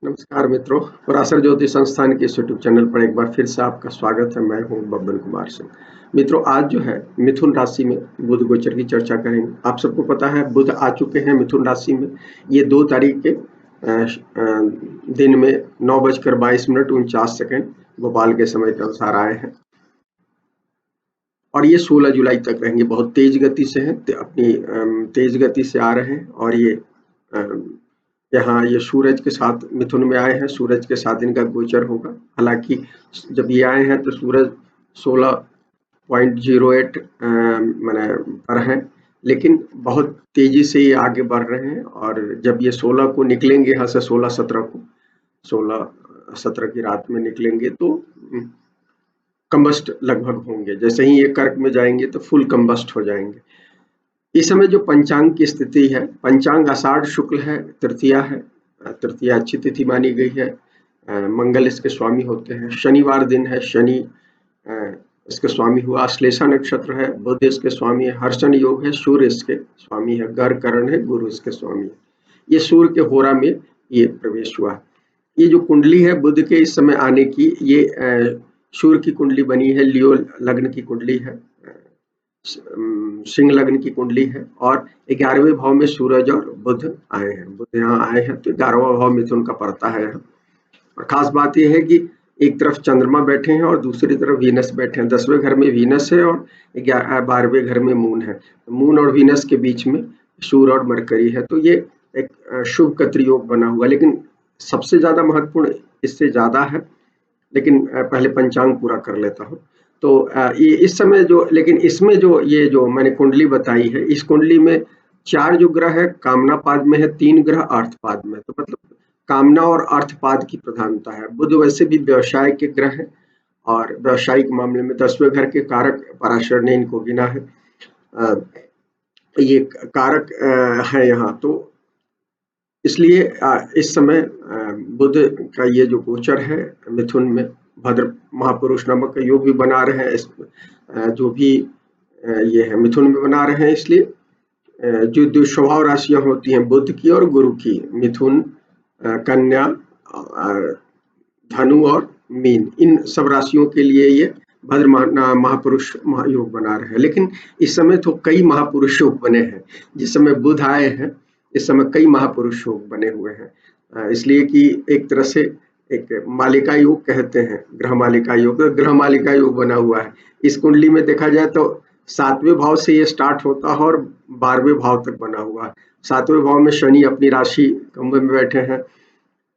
नमस्कार मित्रों, पराशर ज्योति संस्थान के इस यूट्यूब चैनल पर एक बार फिर से आपका स्वागत है। मैं हूं बब्बन कुमार सिंह। मित्रों, आज जो है मिथुन राशि में बुध गोचर की चर्चा करेंगे। आप सबको पता है बुध आ चुके हैं मिथुन राशि में। ये 2 तारीख के दिन में 9:22:49 भोपाल के समय के अनुसार आए हैं और ये 16 जुलाई तक रहेंगे। बहुत तेज गति से हैं, अपनी तेज गति से आ रहे हैं और ये यहाँ ये सूरज के साथ मिथुन में आए हैं। सूरज के साथ इनका गोचर होगा। हालांकि जब ये आए हैं तो सूरज 16.08 मैंने पर है, लेकिन बहुत तेजी से ये आगे बढ़ रहे हैं और जब ये 16 को निकलेंगे, यहाँ से 16 की रात में निकलेंगे तो कंबस्ट लगभग होंगे। जैसे ही ये कर्क में जाएंगे तो फुल कंबस्ट हो जाएंगे। इस समय जो पंचांग की स्थिति है, पंचांग आषाढ़ शुक्ल है, तृतीया है। तृतीया अच्छी तिथि मानी गई है। मंगल इसके स्वामी होते हैं। शनिवार दिन है, शनि इसके स्वामी हुआ। अश्लेषा नक्षत्र है, बुध इसके स्वामी है। हर्षण योग है, सूर्य इसके स्वामी है। गर करण है, गुरु इसके स्वामी है। ये सूर्य के होरा में ये प्रवेश हुआ। ये जो कुंडली है बुध के इस समय आने की, ये सूर्य की कुंडली बनी है। लियो लग्न की कुंडली है, सिंह लग्न की कुंडली है और 11वें भाव में सूरज और बुध आए हैं। बुध यहाँ आए हैं तो 11वां भाव मिथुन का पड़ता है यहाँ। और खास बात यह है कि एक तरफ चंद्रमा बैठे हैं और दूसरी तरफ वीनस बैठे हैं। 10वें घर में वीनस है और 12वें घर में मून है। मून और वीनस के बीच में सूर्य और मरकरी है, तो ये एक शुभ कत्री योग बना हुआ। लेकिन सबसे ज्यादा महत्वपूर्ण इससे ज्यादा है, लेकिन पहले पंचांग पूरा कर लेता हूँ। तो ये इस समय जो, लेकिन इसमें जो ये जो मैंने कुंडली बताई है, इस कुंडली में 4 जो ग्रह है कामना पाद में है, 3 ग्रह अर्थ पाद में। तो मतलब कामना और अर्थ पाद की प्रधानता है। बुध वैसे भी व्यवसाय के ग्रह है और व्यवसायिक मामले में 10वें घर के कारक पराशर ने इनको गिना है। ये कारक है यहाँ, तो इसलिए इस समय बुध का ये जो गोचर है मिथुन में, भद्र महापुरुष नामक का योग भी बना रहे हैं। इस जो भी ये है मिथुन में बना रहे हैं। इसलिए जो स्वभाव राशियां होती हैं बुध की और गुरु की, मिथुन, कन्या, धनु और मीन, इन सब राशियों के लिए ये भद्र महापुरुष योग बना रहे हैं। लेकिन इस समय तो कई महापुरुष योग बने हैं। जिस समय बुध आए हैं इस समय कई महापुरुष योग बने हुए हैं। इसलिए कि एक तरह से एक मालिका योग कहते हैं, ग्रह मालिका योग। ग्रह मालिका योग बना हुआ है। इस कुंडली में देखा जाए तो 7वें भाव से ये स्टार्ट होता है और 12वें भाव तक बना हुआ है। 7वें भाव में शनि अपनी राशि कुंभ में बैठे हैं।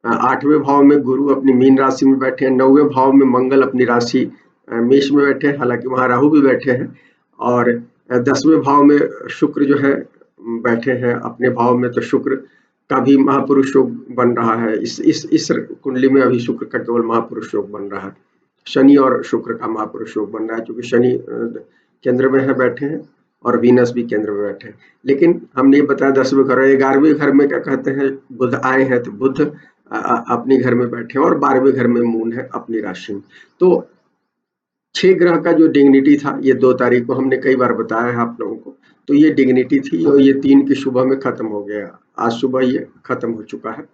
8वें भाव में गुरु अपनी मीन राशि में बैठे हैं। 9वें भाव में मंगल अपनी राशि मेष में बैठे हैं, हालांकि वहां राहु भी बैठे हैं। और 10वें भाव में शुक्र जो है बैठे हैं अपने भाव में। तो शुक्र का भी महापुरुष योग बन रहा है। इस कुंडली में अभी शुक्र का केवल महापुरुष योग बन रहा है। शनि और शुक्र का महापुरुष योग बन रहा है, क्योंकि शनि केंद्र में है, बैठे हैं, और वीनस भी केंद्र में बैठे हैं। लेकिन हमने ये बताया 10वें घर, 11वें घर में क्या कहते हैं, बुध आए हैं, तो बुध अपने घर में बैठे हैं और 12वें घर में मून है अपनी राशि में। तो 6 ग्रह का जो डिग्निटी था, ये 2 तारीख को हमने कई बार बताया है आप लोगों को। तो ये डिग्निटी थी और ये 3 की सुबह में खत्म हो गया। आज सुबह ये खत्म हो चुका है।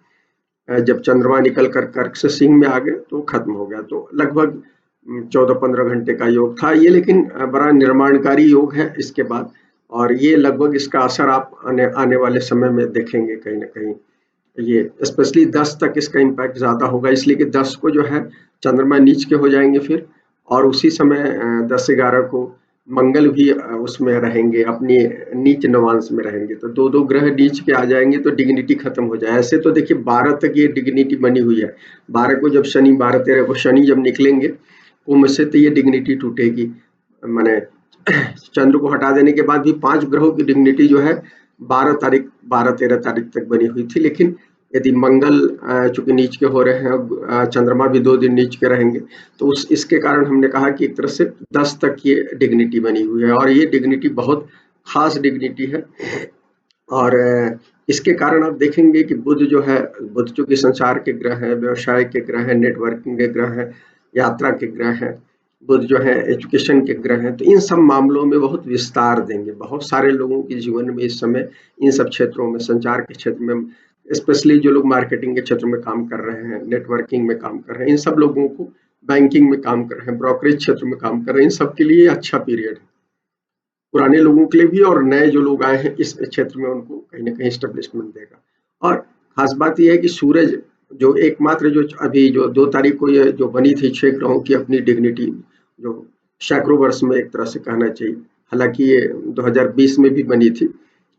जब चंद्रमा निकल कर कर्क से सिंह में आ गए तो खत्म हो गया। तो लगभग 14-15 घंटे का योग था ये, लेकिन बड़ा निर्माणकारी योग है इसके बाद। और ये लगभग इसका असर आप आने वाले समय में देखेंगे कहीं ना कहीं। ये स्पेशली 10 तक इसका इम्पैक्ट ज्यादा होगा, इसलिए कि 10 को जो है चंद्रमा नीच के हो जाएंगे फिर, और उसी समय 10-11 को मंगल भी उसमें रहेंगे, अपनी नीच नवांश में रहेंगे। तो 2-2 ग्रह नीच के आ जाएंगे तो डिग्निटी खत्म हो जाए। ऐसे तो देखिए 12 तक ये डिग्निटी बनी हुई है। 12 को जब शनि, 12-13 को शनि जब निकलेंगे कुंभ से, तो ये डिग्निटी टूटेगी। माने चंद्र को हटा देने के बाद भी 5 ग्रहों की डिग्निटी जो है 12-13 तारीख तक बनी हुई थी। लेकिन यदि मंगल चूंकि नीच के हो रहे हैं, चंद्रमा भी 2 दिन नीच के रहेंगे, तो इसके कारण हमने कहा कि एक तरह से 10 तक ये डिग्निटी बनी हुई है और ये डिग्निटी बहुत खास डिग्निटी है। और इसके कारण आप देखेंगे कि बुध जो है, बुध चूंकि संसार के ग्रह है, व्यवसाय के ग्रह है, नेटवर्किंग के ग्रह है, यात्रा के ग्रह है, बुध जो है एजुकेशन के ग्रह हैं, तो इन सब मामलों में बहुत विस्तार देंगे। बहुत सारे लोगों के जीवन में इस समय इन सब क्षेत्रों में, संचार के क्षेत्र में स्पेशली जो लोग मार्केटिंग के क्षेत्र में काम कर रहे हैं, नेटवर्किंग में काम कर रहे हैं, इन सब लोगों को, बैंकिंग में काम कर रहे हैं, ब्रोकरेज क्षेत्र में काम कर रहे हैं, इन सब के लिए ये अच्छा पीरियड है। पुराने लोगों के लिए भी और नए जो लोग आए हैं इस क्षेत्र में उनको कहीं न कहीं एस्टेब्लिशमेंट देगा। और खास बात ये है कि सूरज जो एकमात्र जो अभी जो 2 तारीख को ये जो बनी थी 6 ग्रहों की अपनी डिग्निटी, जो सैकड़ों वर्ष में एक तरह से कहना चाहिए। हालाँकि ये 2020 में भी बनी थी,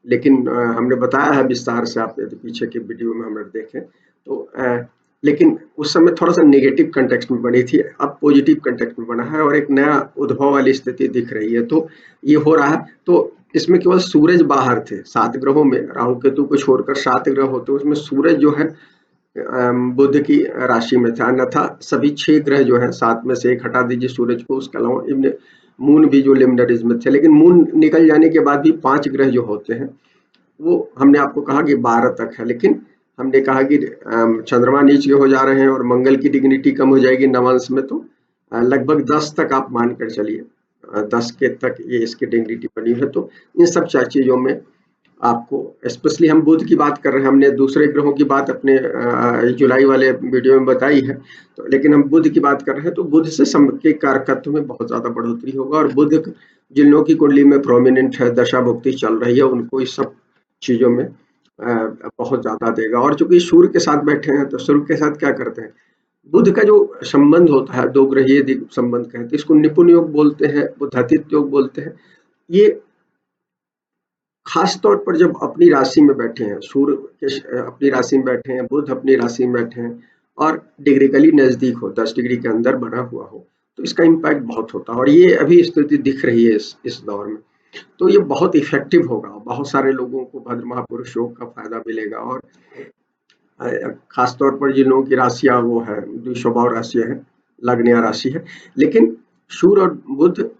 लेकिन हमने बताया है विस्तार से, आप यदि पीछे के वीडियो में हम लोग देखें तो लेकिन उस समय थोड़ा-सा नेगेटिव कॉन्टेक्स्ट में बनी थी, अब पॉजिटिव कॉन्टेक्स्ट में बना है और एक नया उद्भव वाली स्थिति दिख रही है। तो ये हो रहा है, तो इसमें केवल सूरज बाहर थे 7 ग्रहों में, राहु केतु को छोड़कर 7 ग्रह होते हैं, उसमें सूरज जो है बुध की राशि में था, अन्यथा सभी 6 ग्रह जो है 7 में से 1 हटा दीजिए सूरज को, उसके अलावा इवन मून भी जो लिम्नरीज में थे, लेकिन मून निकल जाने के बाद भी 5 ग्रह जो होते हैं वो हमने आपको कहा कि 12 तक है, लेकिन हमने कहा कि चंद्रमा नीचे हो जा रहे हैं और मंगल की डिग्निटी कम हो जाएगी नवांश में, तो लगभग 10 तक आप मानकर चलिए, 10 के तक ये इसकी डिग्निटी बनी है। तो इन सब चीजों में आपको, स्पेशली हम बुध की बात कर रहे हैं, हमने दूसरे ग्रहों की बात अपने जुलाई वाले वीडियो में बताई है, तो लेकिन हम बुध की बात कर रहे हैं, तो बुध से के कारकत्व में बहुत ज्यादा बढ़ोतरी होगा। और बुध जिन लोगों की कुंडली में प्रोमिनेंट है, दशा भुक्ति चल रही है, उनको इस सब चीजों में बहुत ज्यादा देगा। और चूंकि सूर्य के साथ बैठे हैं, तो सूर्य के साथ क्या करते हैं, बुध का जो संबंध होता है, 2 ग्रहीय संबंध कहते हैं, इसको निपुण योग बोलते हैं, बुधातित्व योग बोलते हैं। ये खास तौर पर जब अपनी राशि में बैठे हैं, सूर्य अपनी राशि में बैठे हैं, बुध अपनी राशि में बैठे हैं और डिग्रिकली नजदीक हो, 10 डिग्री के अंदर बना हुआ हो, तो इसका इम्पैक्ट बहुत होता है। और ये अभी स्थिति दिख रही है इस दौर में, तो ये बहुत इफेक्टिव होगा, बहुत सारे लोगों को भद्र महापुरुष योग का फायदा मिलेगा। और खास तौर पर जिन लोगों की राशियां वो है द्विस्वभाव राशि है, लग्न राशि है, लेकिन सूर्य और बुध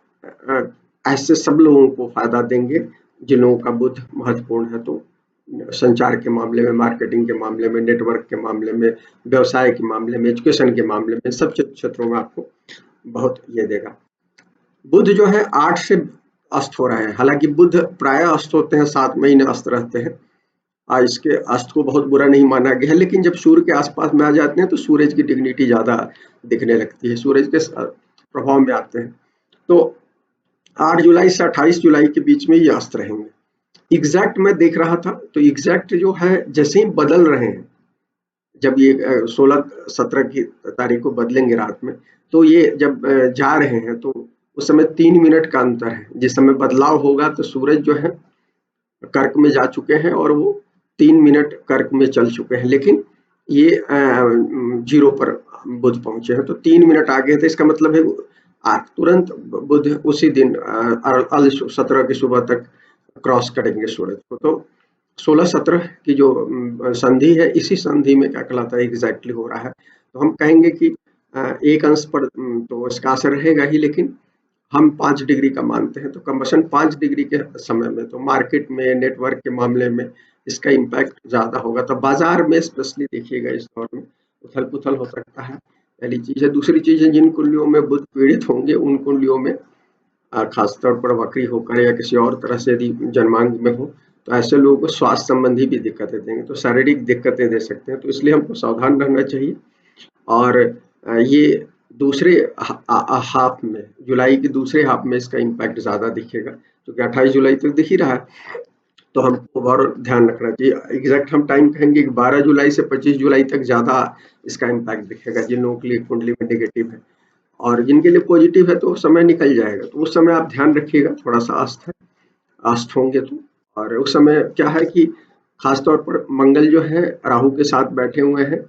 ऐसे सब लोगों को फायदा देंगे जिन लोगों का बुध महत्वपूर्ण है। तो संचार के मामले में, मार्केटिंग के मामले में, नेटवर्क के मामले में, व्यवसाय के मामले में, एजुकेशन के मामले में, सब क्षेत्रों में आपको बहुत ये देगा। बुध जो है 8 से अस्त हो रहा है, हालांकि बुध प्राय अस्त होते हैं, 7 महीने अस्त रहते हैं। इसके अस्त को बहुत बुरा नहीं माना गया है, लेकिन जब सूर्य के आसपास में आ जाते हैं तो सूरज की डिग्निटी ज्यादा दिखने लगती है, सूरज के प्रभाव में आते हैं। तो 8 जुलाई से 28 जुलाई के बीच में ये अस्त रहेंगे। एग्जैक्ट मैं देख रहा था, तो एग्जैक्ट जो है जैसे ही बदल रहे हैं, जब ये 16-17 की तारीख को बदलेंगे रात में, तो ये जब जा रहे हैं तो उस समय 3 मिनट का अंतर है। जिस समय बदलाव होगा तो सूरज जो है कर्क में जा चुके हैं और वो 3 मिनट कर्क में चल चुके हैं, लेकिन ये 0 पर बुध पहुंचे हैं, तो 3 मिनट आगे है। तो इसका मतलब है तुरंत बुध उसी दिन 17 की सुबह तक क्रॉस करेंगे सूरज को। तो 16-17 की जो संधि है, इसी संधि में क्या कहलाता है एग्जैक्टली हो रहा है। तो हम कहेंगे कि एक अंश पर तो इसका असर रहेगा ही, लेकिन हम 5 डिग्री का मानते हैं, तो कमर्शन 5 डिग्री के समय में तो मार्केट में, नेटवर्क के मामले में इसका इम्पैक्ट ज्यादा होगा। तो बाजार में स्पेशली देखिएगा इस दौर में उथल पुथल हो सकता है, पहली चीज है। दूसरी चीज है, जिन कुंडलियों में बुध पीड़ित होंगे उन कुंडलियों में खासतौर पर वक्री होकर या किसी और तरह से यदि जन्मांग में हो, तो ऐसे लोगों को स्वास्थ्य संबंधी भी दिक्कतें देंगे, तो शारीरिक दिक्कतें दे सकते हैं। तो इसलिए हमको सावधान रहना चाहिए। और ये दूसरे हाफ में, जुलाई के दूसरे हाफ में इसका इम्पैक्ट ज्यादा दिखेगा, क्योंकि 28 जुलाई तक दिख ही रहा है, तो हमको और ध्यान रखना चाहिए। एग्जैक्ट हम टाइम कहेंगे कि 12 जुलाई से 25 जुलाई तक ज्यादा इसका इम्पैक्ट दिखेगा जिन लोगों के लिए कुंडली में नेगेटिव है। और जिनके लिए पॉजिटिव है तो समय निकल जाएगा, तो उस समय आप ध्यान रखिएगा, थोड़ा सा आस्थ होंगे तो। और उस समय क्या है कि खासतौर पर मंगल जो है राहु के साथ बैठे हुए हैं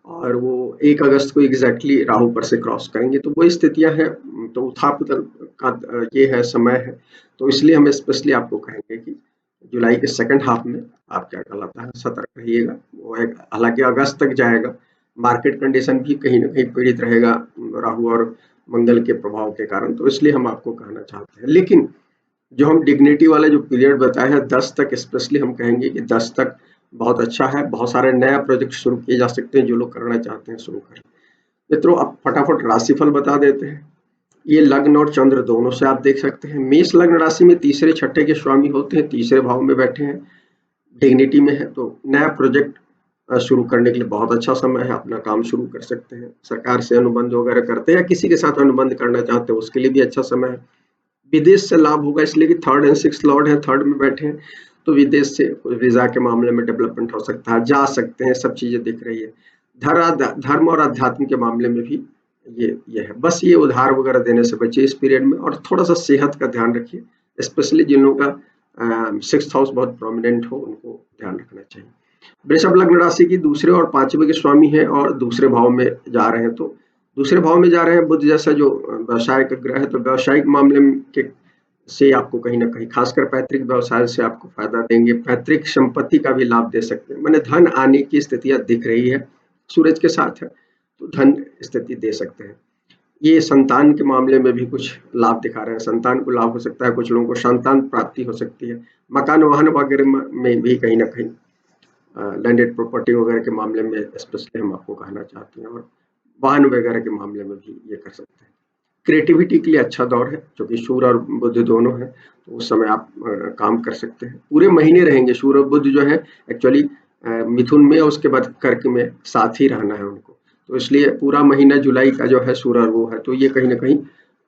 और वो 1 अगस्त को एग्जैक्टली राहु पर से क्रॉस करेंगे, तो वो स्थितियां हैं, तो उथल-पुथल का ये है समय है। तो इसलिए हम स्पेशली आपको कहेंगे कि जुलाई के सेकंड हाफ में आप क्या कहलाता है सतर्क रहिएगा। वो हालांकि अगस्त तक जाएगा, मार्केट कंडीशन भी कहीं ना कहीं पीड़ित रहेगा राहु और मंगल के प्रभाव के कारण, तो इसलिए हम आपको कहना चाहते हैं। लेकिन जो हम डिग्निटी वाला जो पीरियड बताया है 10 तक, स्पेशली हम कहेंगे कि 10 तक बहुत अच्छा है, बहुत सारे नया प्रोजेक्ट शुरू किए जा सकते हैं, जो लोग करना चाहते हैं शुरू करें। मित्रों, अब फटाफट राशिफल बता देते हैं। ये लग्न और चंद्र दोनों से आप देख सकते हैं। मेष लग्न राशि में तीसरे छठे के स्वामी होते हैं, तीसरे भाव में बैठे हैं, डिग्निटी में है, तो नया प्रोजेक्ट शुरू करने के लिए बहुत अच्छा समय है, अपना काम शुरू कर सकते हैं। सरकार से अनुबंध वगैरह करते हैं या किसी के साथ अनुबंध करना चाहते हैं उसके लिए भी अच्छा समय है। विदेश से लाभ होगा इसलिए कि थर्ड एंड सिक्स लॉर्ड है, थर्ड में बैठे हैं, तो विदेश से वीजा के मामले में डेवलपमेंट हो सकता है, जा सकते हैं, सब चीजें दिख रही है। धर्म और अध्यात्म के मामले में भी ये है। बस ये उधार वगैरह देने से बचिए इस पीरियड में, और थोड़ा सा सेहत का ध्यान रखिए, स्पेशली जिन लोगों का सिक्स्थ हाउस बहुत प्रोमिनेंट हो उनको ध्यान रखना चाहिए। वृषभ लग्न राशि की दूसरे और पांचवें के स्वामी है और दूसरे भाव में जा रहे हैं, तो दूसरे भाव में जा रहे हैं बुध जैसा जो व्यवसाय का ग्रह है, तो व्यवसायिक मामले के से आपको कहीं ना कहीं खासकर पैतृक व्यवसाय से आपको फायदा देंगे, पैतृक संपत्ति का भी लाभ दे सकते हैं, मैंने धन आने की स्थितियां दिख रही है, सूरज के साथ है तो धन स्थिति दे सकते हैं। ये संतान के मामले में भी कुछ लाभ दिखा रहे हैं, संतान को लाभ हो सकता है, कुछ लोगों को संतान प्राप्ति हो सकती है, मकान वाहन वगैरह में भी कहीं ना कहीं लैंडेड प्रॉपर्टी वगैरह के मामले में स्पेशली हम आपको कहना चाहते हैं, और वाहन वगैरह के मामले में भी ये कर सकते हैं। क्रिएटिविटी के लिए अच्छा दौर है, क्योंकि सूर्य और बुध दोनों है, तो उस समय आप काम कर सकते हैं। पूरे महीने रहेंगे सूर्य और बुध जो है एक्चुअली मिथुन में और उसके बाद कर्क में साथ ही रहना है उनको, तो इसलिए पूरा महीना जुलाई का जो है सूर्य और वो है, तो ये कहीं ना कहीं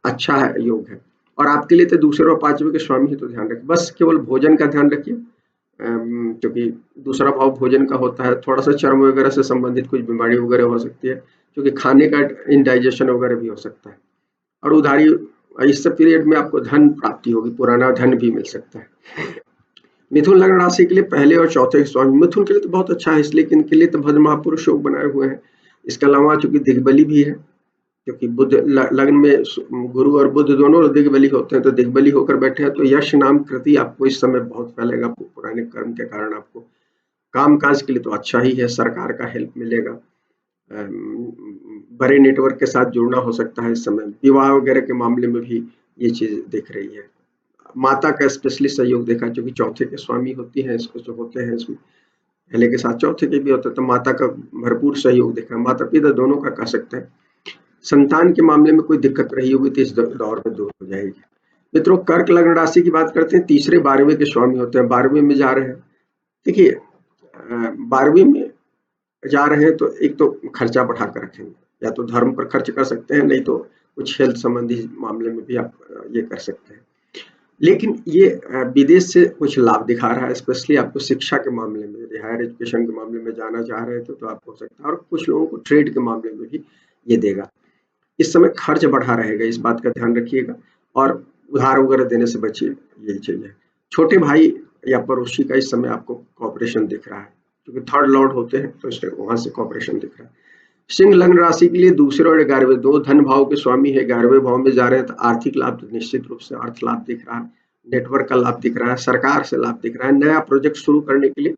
अच्छा है, योग है। और आपके लिए तो दूसरे और पांचवें के स्वामी है, तो ध्यान रखिए, बस केवल भोजन का ध्यान रखिए, क्योंकि दूसरा भाव भोजन का होता है, थोड़ा सा चर्म वगैरह से संबंधित कुछ बीमारी वगैरह हो सकती है, क्योंकि खाने का इंडाइजेशन वगैरह भी हो सकता है। और उधारी इस पीरियड में आपको धन प्राप्ति होगी, पुराना धन भी मिल सकता है। मिथुन लग्न राशि के लिए पहले और चौथे के स्वामी, मिथुन के लिए तो बहुत अच्छा है, इसलिए कि इनके लिए तो भद्र महापुरुष योग बनाए हुए हैं। इसके अलावा चूंकि दिग्बली भी है, क्योंकि बुध लग्न में गुरु और बुध दोनों दिग्बली होते हैं, तो दिग्बली होकर बैठे हैं, तो यश नाम कृति आपको इस समय बहुत फैलेगा, पुराने कर्म के कारण आपको काम काज के लिए तो अच्छा ही है, सरकार का हेल्प मिलेगा, बड़े नेटवर्क के साथ जुड़ना हो सकता है इस समय, विवाह वगैरह के मामले में भी ये चीज दिख रही है। माता का स्पेशली सहयोग देखा, क्योंकि चौथे के स्वामी होती है इसको जो होते हैं इसमें, पहले के साथ चौथे के भी होते हैं, तो माता का भरपूर सहयोग देखा, माता पिता दोनों का कह सकते हैं। संतान के मामले में कोई दिक्कत रही होगी तो इस दौर में दूर हो जाएगी। मित्रों, कर्क लग्न राशि की बात करते हैं, तीसरे 12वें के स्वामी होते हैं, 12वें में जा रहे हैं। देखिए 12वें में जा रहे हैं तो एक तो खर्चा बढ़ा कर रखेंगे, या तो धर्म पर खर्च कर सकते हैं, नहीं तो कुछ हेल्थ संबंधी मामले में भी आप ये कर सकते हैं। लेकिन ये विदेश से कुछ लाभ दिखा रहा है, स्पेशली आपको शिक्षा के मामले में, यदि हायर एजुकेशन के मामले में जाना चाह रहे थे तो आप हो सकता है, और कुछ लोगों को ट्रेड के मामले में भी ये देगा। इस समय खर्च बढ़ा रहेगा, इस बात का ध्यान रखिएगा, और उधार वगैरह देने से बचिए, यही चाहिए। छोटे भाई या पड़ोसी का इस समय आपको कॉपरेशन दिख रहा है, क्योंकि थर्ड लॉर्ड होते हैं, तो इसलिए वहां से कॉपरेशन दिख रहा है। सिंह लग्न राशि के लिए दूसरे और 11वें, दो धन भाव के स्वामी है, 11वें भाव में जा रहे हैं, तो आर्थिक लाभ तो निश्चित रूप से अर्थ लाभ दिख रहा है, नेटवर्क का लाभ दिख रहा है, सरकार से लाभ दिख रहा है, नया प्रोजेक्ट शुरू करने के लिए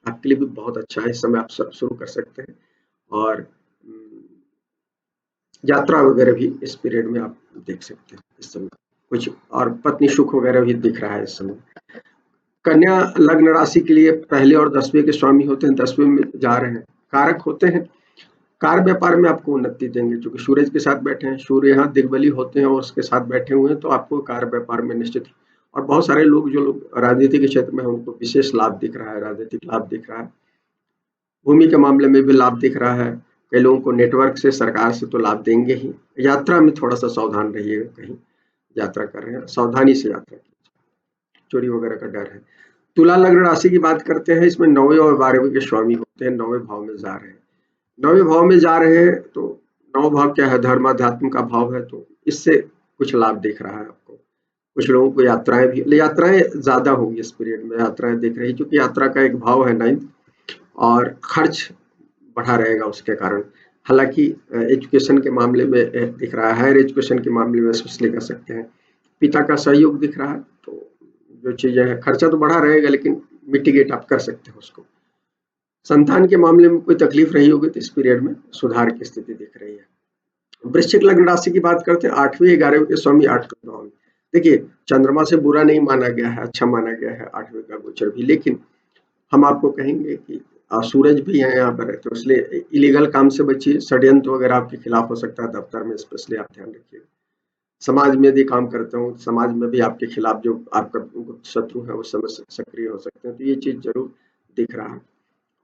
आपके लिए भी बहुत अच्छा है, इस समय आप शुरू कर सकते हैं। और यात्रा वगैरह भी इस पीरियड में आप देख सकते हैं इस समय कुछ, और पत्नी सुख वगैरह भी दिख रहा है इस समय। कन्या लग्न राशि के लिए पहले और 10वें के स्वामी होते हैं, 10वें में जा रहे हैं, कारक होते हैं, कार व्यापार में आपको उन्नति देंगे, क्योंकि सूरज के साथ बैठे हैं, सूर्य यहाँ दिग्बली होते हैं और उसके साथ बैठे हुए हैं, तो आपको कार व्यापार में निश्चित, और बहुत सारे लोग जो लोग राजनीति के क्षेत्र में हैं उनको विशेष लाभ दिख रहा है, राजनीतिक लाभ दिख रहा है, भूमि के मामले में भी लाभ दिख रहा है, कई लोगों को नेटवर्क से, सरकार से तो लाभ देंगे ही। यात्रा में थोड़ा सा सावधान रहिएगा, कहीं यात्रा कर रहे हैं सावधानी से यात्रा कीजिए, चोरी वगैरह का डर है। तुला लग्न राशि की बात करते हैं, इसमें 9वें और 12वें के स्वामी होते हैं, 9वें भाव में जा रहे हैं, 9वें भाव में जा रहे हैं, तो 9 भाव क्या है, धर्माध्यात्म का भाव है, तो इससे कुछ लाभ दिख रहा है आपको। कुछ लोगों को यात्राएं भी, यात्राएं ज्यादा होंगी इस पीरियड में, यात्राएं दिख रही, क्योंकि यात्रा का एक भाव है 9, और खर्च बढ़ा रहेगा उसके कारण। हालांकि एजुकेशन के मामले में दिख रहा है, हायर एजुकेशन के मामले में स्पेशली कर सकते हैं, पिता का सहयोग दिख रहा है, तो जो चीजें हैं, खर्चा तो बढ़ा रहेगा लेकिन मिटिगेट आप कर सकते हो उसको। संतान के मामले में कोई तकलीफ रही होगी तो इस पीरियड में सुधार की स्थिति दिख रही है। वृश्चिक लग्न राशि की बात करते हैं, 8वें 11वें के स्वामी 8 का भाव में। देखिए चंद्रमा से बुरा नहीं माना गया है, अच्छा माना गया है 8वें का गोचर भी, लेकिन हम आपको कहेंगे कि सूरज भी है यहाँ पर, तो इसलिए इलीगल काम से बचिए, षड्यंत्र वगैरह आपके खिलाफ हो सकता है, दफ्तर में स्पेशली आप ध्यान रखिए। समाज में यदि काम करते हो, समाज में भी आपके खिलाफ जो आपका शत्रु है वो समय सक्रिय हो सकते हैं, तो ये चीज जरूर दिख रहा है।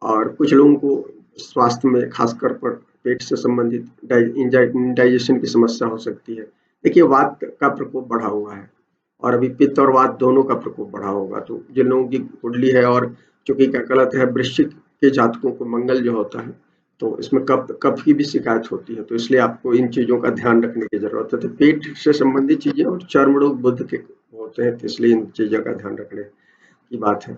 और कुछ लोगों को स्वास्थ्य में खासकर पर पेट से संबंधित इंडाइजेशन की समस्या हो सकती है। देखिए वात का प्रकोप बढ़ा हुआ है और अभी पित्त और वात दोनों का प्रकोप बढ़ा होगा, तो जिन लोगों की कुंडली है और चूंकि क्या कहलाता है वृश्चिक के जातकों को मंगल जो होता है तो इसमें कफ की भी शिकायत होती है, तो इसलिए आपको इन चीजों का ध्यान रखने की जरूरत है। तो पेट से संबंधित चीजें और चर्म रोग बुध के होते हैं, तो इसलिए इन चीजों का ध्यान रखने की बात है।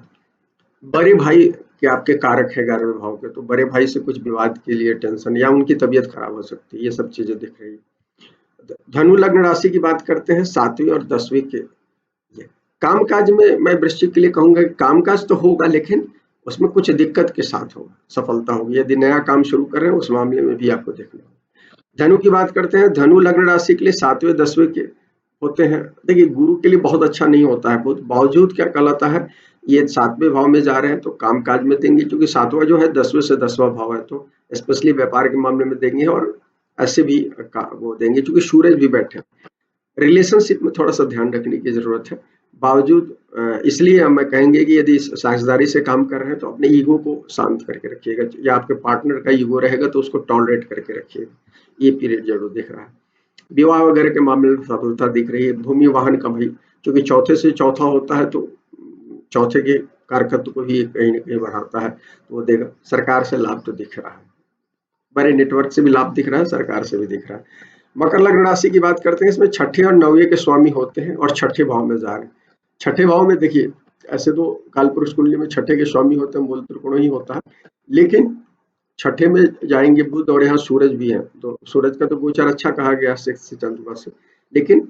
बड़े भाई के आपके कारक है 11वें भाव के, तो बड़े भाई से कुछ विवाद के लिए टेंशन या उनकी तबीयत खराब हो सकती है, ये सब चीजें दिख रही है। धनु लग्न राशि की बात करते हैं 7वीं और 10वीं के ये कामकाज में मैं वृश्चिक के लिए कहूंगा कि कामकाज तो होगा लेकिन उसमें कुछ दिक्कत के साथ होगा, सफलता होगी। यदि नया काम शुरू कर रहे हैं उस मामले में भी आपको देखना होगा। धनु की बात करते हैं, धनु लग्न राशि के लिए 7वें 10वें के होते हैं। देखिए गुरु के लिए बहुत अच्छा नहीं होता है, बहुत बावजूद क्या कहलाता है ये 7वें भाव में जा रहे हैं तो कामकाज में देंगे, क्योंकि 7वां जो है 10वें से 10वां भाव है, तो स्पेशली व्यापार के मामले में देंगे और ऐसे भी वो देंगे क्योंकि सूरज भी बैठे हैं। रिलेशनशिप में थोड़ा सा ध्यान रखने की जरूरत है। बावजूद इसलिए हम कहेंगे कि यदि साझेदारी से काम कर रहे हैं तो अपने ईगो को शांत करके रखिएगा, या आपके पार्टनर का ईगो रहेगा तो उसको टॉलरेट करके रखिएगा। ये पीरियड जरूर दिख रहा है। विवाह वगैरह के मामले में सफलता दिख रही है। भूमि वाहन का भी क्योंकि चौथे से चौथा होता है तो चौथे के कारकत्व को भी कहीं ना कहीं बढ़ाता है, तो वो देगा। सरकार से लाभ तो दिख रहा है, बड़े नेटवर्क से भी लाभ दिख रहा है, सरकार से भी दिख रहा है। मकर लग्न राशि की बात करते हैं, इसमें छठे और 9वें के स्वामी होते हैं और छठे भाव में जा रहे हैं। छठे भाव में देखिए ऐसे तो कालपुरुष कुंडली में छठे के स्वामी होते हैं, मूल त्रिकोण ही होता है, लेकिन छठे में जाएंगे बुध और यहाँ सूरज भी है, तो सूरज का तो गोचर अच्छा कहा गया 6 चंद्रमा से, लेकिन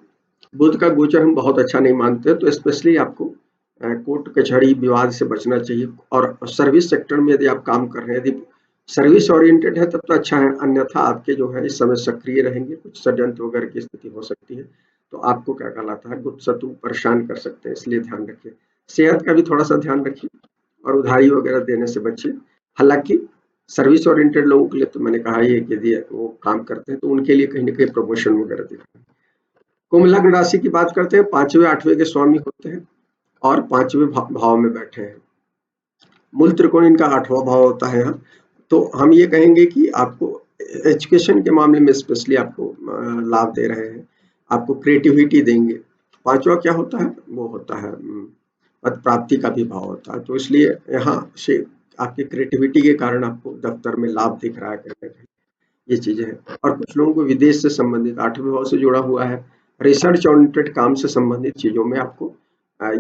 बुध का गोचर हम बहुत अच्छा नहीं मानते, तो स्पेशली आपको कोर्ट कचहरी विवाद से बचना चाहिए। और सर्विस सेक्टर में यदि आप काम कर रहे हैं, यदि सर्विस ओरिएंटेड है तब तो अच्छा है, अन्यथा आपके जो है इस समय सक्रिय रहेंगे, कुछ षड्यंत्र वगैरह की स्थिति हो सकती है, तो आपको क्या कहलाता है गुप्त शत्रु परेशान कर सकते हैं, इसलिए ध्यान रखिए। सेहत का भी थोड़ा सा ध्यान रखिए और उधारी वगैरह देने से बचिए। हालांकि सर्विस ओरिएंटेड लोगों के लिए तो मैंने कहा ही है कि यदि वो काम करते हैं तो उनके लिए कहीं ना कहीं प्रमोशन वगैरह दिख रहा है। कुंभ लग्न राशि की बात करते हैं, 5वें 8वें के स्वामी होते हैं और 5वें भाव में बैठे हैं। मूल त्रिकोण इनका 8वां भाव होता है यहाँ, तो हम ये कहेंगे कि आपको एजुकेशन के मामले में स्पेशली आपको लाभ दे रहे हैं, आपको क्रिएटिविटी देंगे। 5वां क्या होता है, वो होता है पद प्राप्ति का भी भाव होता है, तो इसलिए यहाँ से आपकी क्रिएटिविटी के कारण आपको दफ्तर में लाभ दिख रहा है कहीं, ये चीजें हैं। और कुछ लोगों को विदेश से संबंधित 8वें भाव से जुड़ा हुआ है, रिसर्च ओरिएंटेड काम से संबंधित चीजों में आपको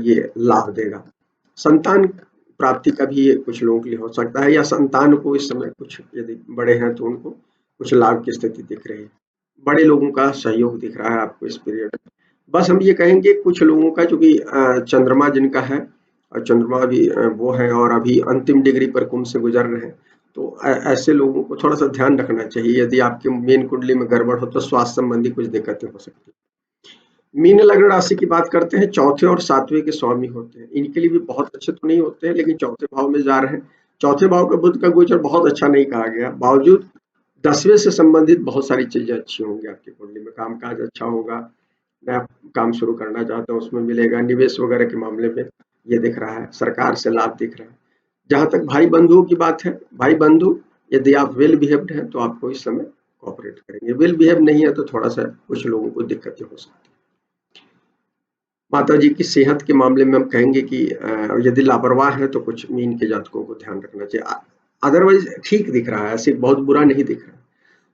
ये लाभ देगा। संतान प्राप्ति का भी ये कुछ लोगों के लिए हो सकता है, या संतान को इस समय कुछ यदि बड़े हैं तो उनको कुछ लाभ की स्थिति दिख रही है। बड़े लोगों का सहयोग दिख रहा है आपको इस पीरियड में। बस हम ये कहेंगे कुछ लोगों का चूंकि चंद्रमा जिनका है और चंद्रमा भी वो है और अभी अंतिम डिग्री पर कुंभ से गुजर रहे हैं, तो ऐसे लोगों को थोड़ा सा ध्यान रखना चाहिए। यदि आपके मेन कुंडली में गड़बड़ हो तो स्वास्थ्य संबंधी कुछ दिक्कतें हो सकती है। मीन लग्न राशि की बात करते हैं, चौथे और 7वें के स्वामी होते हैं। इनके लिए भी बहुत अच्छे तो नहीं होते हैं, लेकिन चौथे भाव में जा रहे हैं। चौथे भाव का बुध का गोचर बहुत अच्छा नहीं कहा गया, बावजूद 10वें से संबंधित बहुत सारी चीजें अच्छी होंगी आपकी कुंडली में। कामकाज अच्छा होगा, नया काम शुरू करना चाहते हैं उसमें मिलेगा, निवेश वगैरह के मामले में ये दिख रहा है, सरकार से लाभ दिख रहा है। जहां तक भाई बंधुओं की बात है, भाई बंधु यदि आप वेल बिहेव्ड हैं तो आपको इस समय कोऑपरेट करेंगे, वेल बिहेव नहीं है तो थोड़ा सा कुछ लोगों को दिक्कतें हो सकती है। माता जी की सेहत के मामले में हम कहेंगे कि यदि लापरवाह है तो कुछ मीन के जातकों को ध्यान रखना चाहिए, अदरवाइज ठीक दिख रहा है, ऐसे बहुत बुरा नहीं दिख रहा है।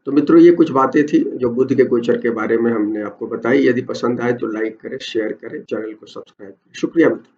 तो मित्रों ये कुछ बातें थी जो बुध के गोचर के बारे में हमने आपको बताई। यदि पसंद आए तो लाइक करें, शेयर करें, चैनल को सब्सक्राइब करें। शुक्रिया मित्रों।